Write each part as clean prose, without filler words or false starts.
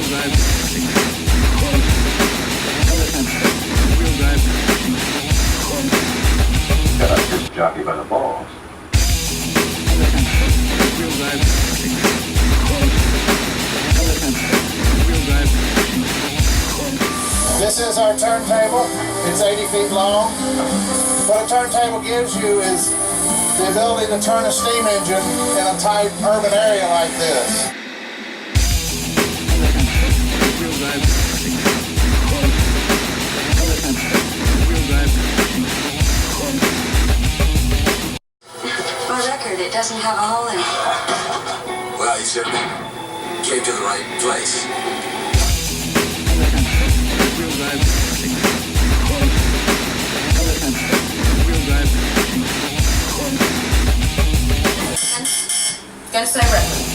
Got a disc jockey by the balls. This is our turntable. It's 80 feet long. What a turntable gives you is the ability to turn a steam engine in a tight urban area like this. For the record, it doesn't have a hole in it. Well, you certainly came to the right place. Gonna say record.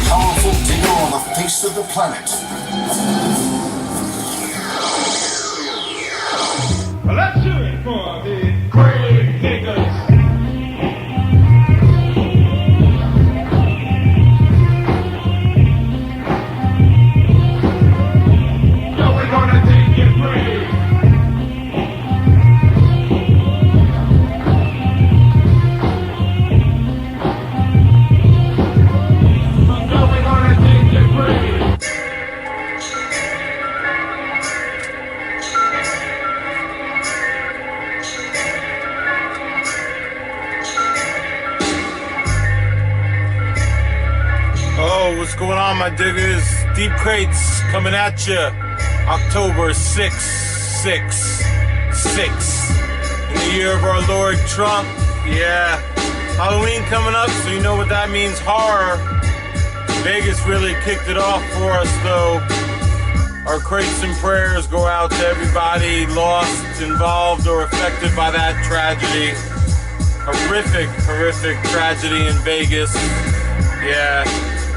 Powerful deal on the face of the planet. Well, let's do it for the grave diggers. So we're gonna dig your grave. So we're gonna dig your grave. Oh, what's going on, my diggers? Deep Crates coming at you. October 666. In the year of our Lord Trump. Yeah. Halloween coming up, so you know what that means. Horror. Vegas really kicked it off for us, though. Our crates and prayers go out to everybody lost, involved, or affected by that tragedy. Horrific, horrific tragedy in Vegas. Yeah.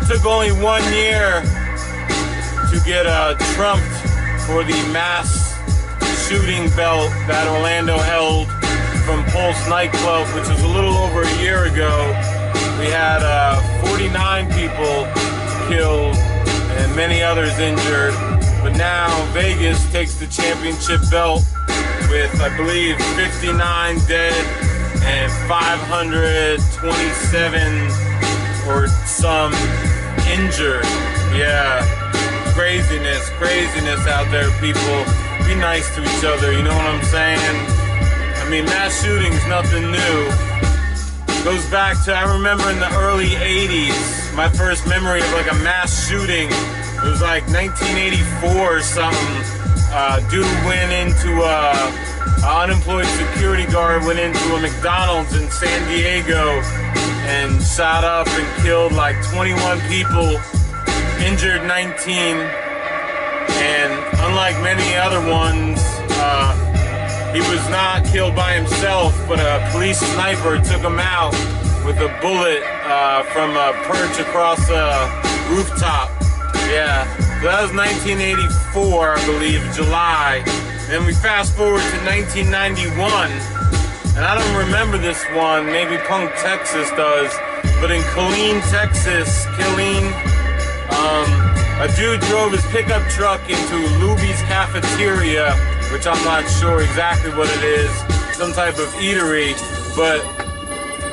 Took only 1 year to get trumped for the mass shooting belt that Orlando held from Pulse nightclub, which was a little over a year ago. We had 49 people killed and many others injured. But now Vegas takes the championship belt with, I believe, 59 dead and 527 or some injured. Yeah, craziness out there, people. Be nice to each other, you know what I'm saying? I mean, mass shooting's nothing new. Goes back to, I remember in the early 80s, my first memory of like a mass shooting. It was like 1984 or something. Dude went into unemployed security guard went into a McDonald's in San Diego and shot up and killed like 21 people, injured 19, and unlike many other ones, he was not killed by himself, but a police sniper took him out with a bullet from a perch across a rooftop. Yeah, so that was 1984, I believe, July. Then we fast forward to 1991, and I don't remember this one, maybe Punk Texas does, but in Killeen, Texas, a dude drove his pickup truck into Luby's Cafeteria, which I'm not sure exactly what it is, some type of eatery, but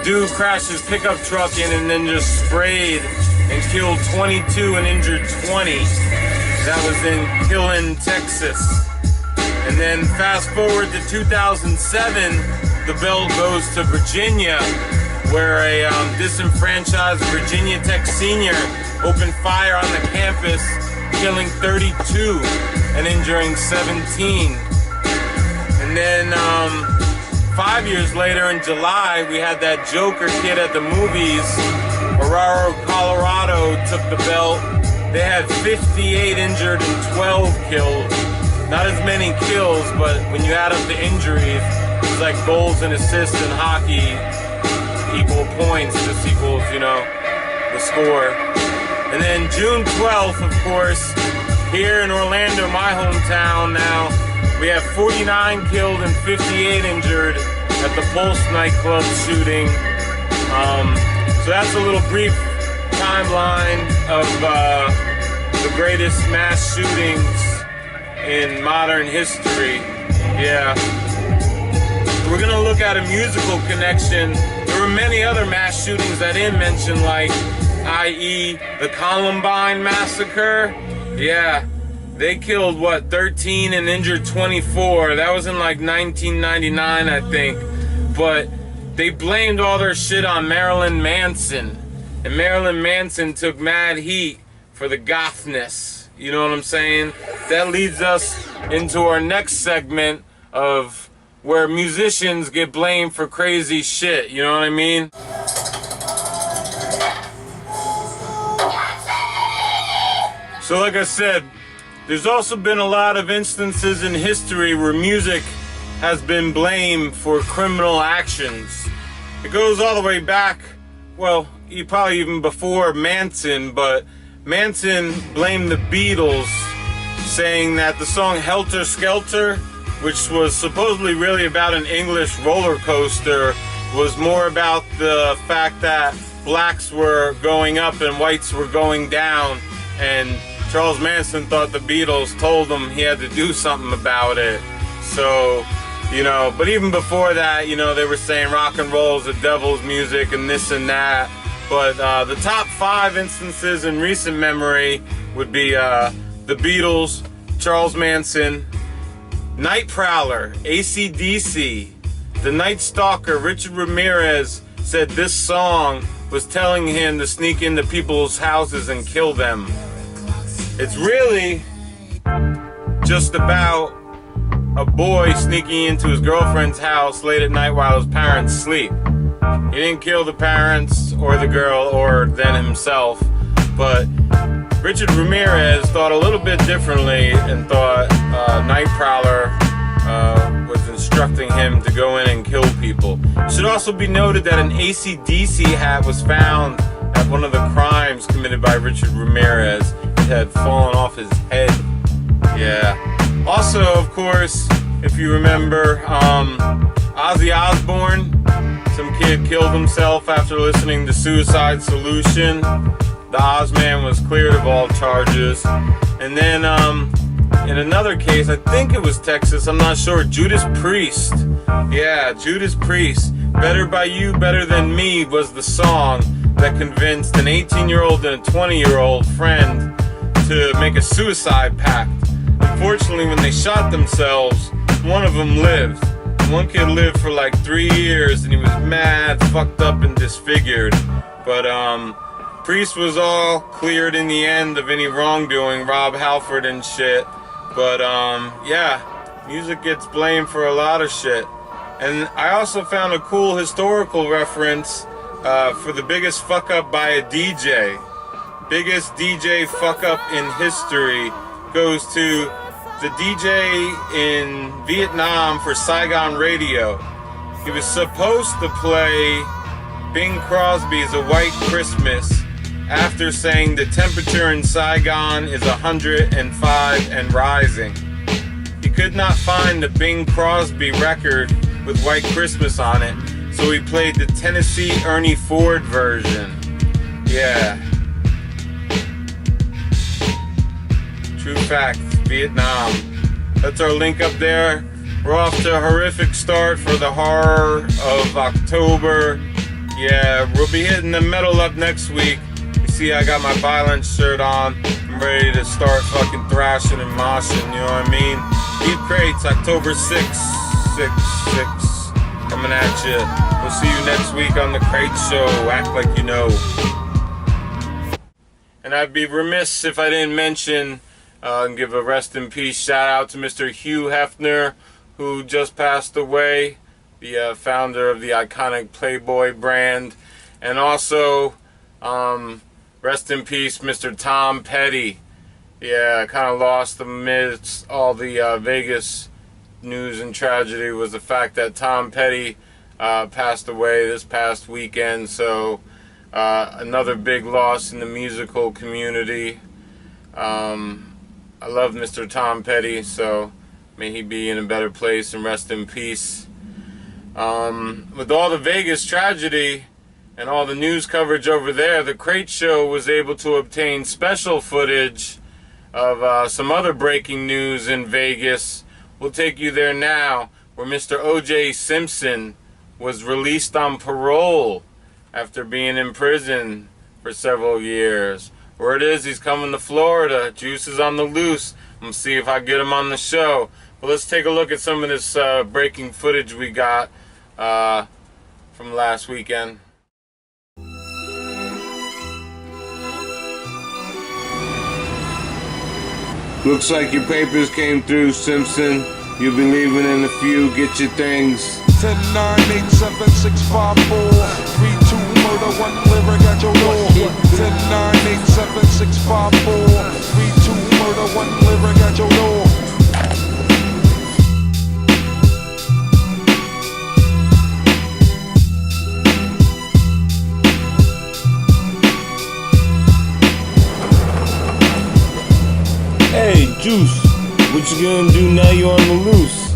dude crashed his pickup truck in and then just sprayed and killed 22 and injured 20. That was in Killeen, Texas. And then fast forward to 2007, the belt goes to Virginia, where a disenfranchised Virginia Tech senior opened fire on the campus, killing 32 and injuring 17. And then 5 years later in July, we had that Joker kid at the movies. Aurora, Colorado took the belt they had 58 injured and 12 killed. Not as many kills, but when you add up the injuries, it's like goals and assists in hockey equal points, just equals, you know, the score. And then June 12th, of course, here in Orlando, my hometown now, we have 49 killed and 58 injured at the Pulse nightclub shooting. So that's a little brief timeline of the greatest mass shootings in modern history. Yeah. We're gonna look at a musical connection. There were many other mass shootings I didn't mention, like i.e. the Columbine massacre. Yeah, they killed what, 13 and injured 24. That was in like 1999, I think. But they blamed all their shit on Marilyn Manson. And Marilyn Manson took mad heat for the gothness. You know what I'm saying? That leads us into our next segment of where musicians get blamed for crazy shit. You know what I mean? So like I said, there's also been a lot of instances in history where music has been blamed for criminal actions. It goes all the way back, well, probably even before Manson, but Manson blamed the Beatles, saying that the song Helter Skelter, which was supposedly really about an English roller coaster, was more about the fact that blacks were going up and whites were going down, and Charles Manson thought the Beatles told him he had to do something about it. So, you know, but even before that, you know, they were saying rock and roll is the devil's music and this and that. But the top 5 instances in recent memory would be the Beatles, Charles Manson, Night Prowler, AC/DC, the Night Stalker, Richard Ramirez said this song was telling him to sneak into people's houses and kill them. It's really just about a boy sneaking into his girlfriend's house late at night while his parents sleep. He didn't kill the parents or the girl or then himself, but Richard Ramirez thought a little bit differently and thought Night Prowler was instructing him to go in and kill people. It should also be noted that an AC/DC hat was found at one of the crimes committed by Richard Ramirez. It had fallen off his head. Yeah. Also, of course, if you remember, Ozzy Osbourne, some kid killed himself after listening to Suicide Solution. The Ozman was cleared of all charges. And then in another case, I think it was Texas, I'm not sure, Judas Priest. Yeah, Judas Priest. Better by You, Better Than Me was the song that convinced an 18-year-old and a 20-year-old friend to make a suicide pact. Unfortunately, when they shot themselves, one of them lived. One kid lived for like 3 years and he was mad, fucked up, and disfigured. But Priest was all cleared in the end of any wrongdoing, Rob Halford and shit. But yeah, music gets blamed for a lot of shit. And I also found a cool historical reference for the biggest fuck up by a DJ. Biggest DJ fuck up in history goes to the DJ in Vietnam for Saigon Radio. He was supposed to play Bing Crosby's A White Christmas after saying the temperature in Saigon is 105 and rising. He could not find the Bing Crosby record with White Christmas on it, so he played the Tennessee Ernie Ford version. Yeah. True fact, Vietnam. That's our link up there. We're off to a horrific start for the horror of October. Yeah, we'll be hitting the metal up next week. You see, I got my violence shirt on. I'm ready to start fucking thrashing and moshing, you know what I mean? Deep Crates, October 6th. 6. Coming at you. We'll see you next week on the CRATEShow. Act like you know. And I'd be remiss if I didn't mention and give a rest in peace shout out to Mr. Hugh Hefner, who just passed away, the founder of the iconic Playboy brand, and also Rest in peace, Mr. Tom Petty. Yeah, kind of lost amidst all the Vegas news and tragedy was the fact that Tom Petty passed away this past weekend. So another big loss in the musical community. I love Mr. Tom Petty, so may he be in a better place and rest in peace. With all the Vegas tragedy and all the news coverage over there, the Crate Show was able to obtain special footage of some other breaking news in Vegas. We'll take you there now, where Mr. O.J. Simpson was released on parole after being in prison for several years. Word is he's coming to Florida. Juice is on the loose. I'm going to see if I get him on the show. But let's take a look at some of this breaking footage we got from last weekend. Looks like your papers came through, Simpson. You'll be leaving in a few. Get your things. 10, 9, 8, 7, 6, 5, 4 3, 2, murder, 1 lyric at your door. 10, 9, 8, 7, 6, 5, 4 3, 2, murder, 1 lyric at your door. Hey, Juice, what you gonna do now you on the loose?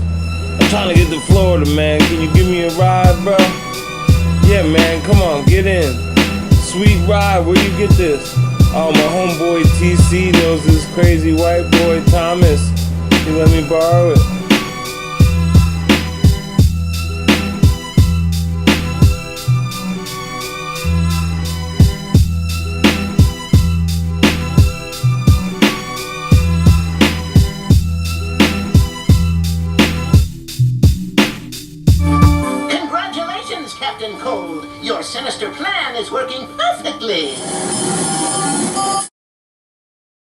I'm trying to get to Florida, man. Can you give me a ride, bro? Yeah, man, come on, get in. Sweet ride, where you get this? Oh, my homeboy TC knows this crazy white boy Thomas. He let me borrow it. Captain Cold, your sinister plan is working perfectly.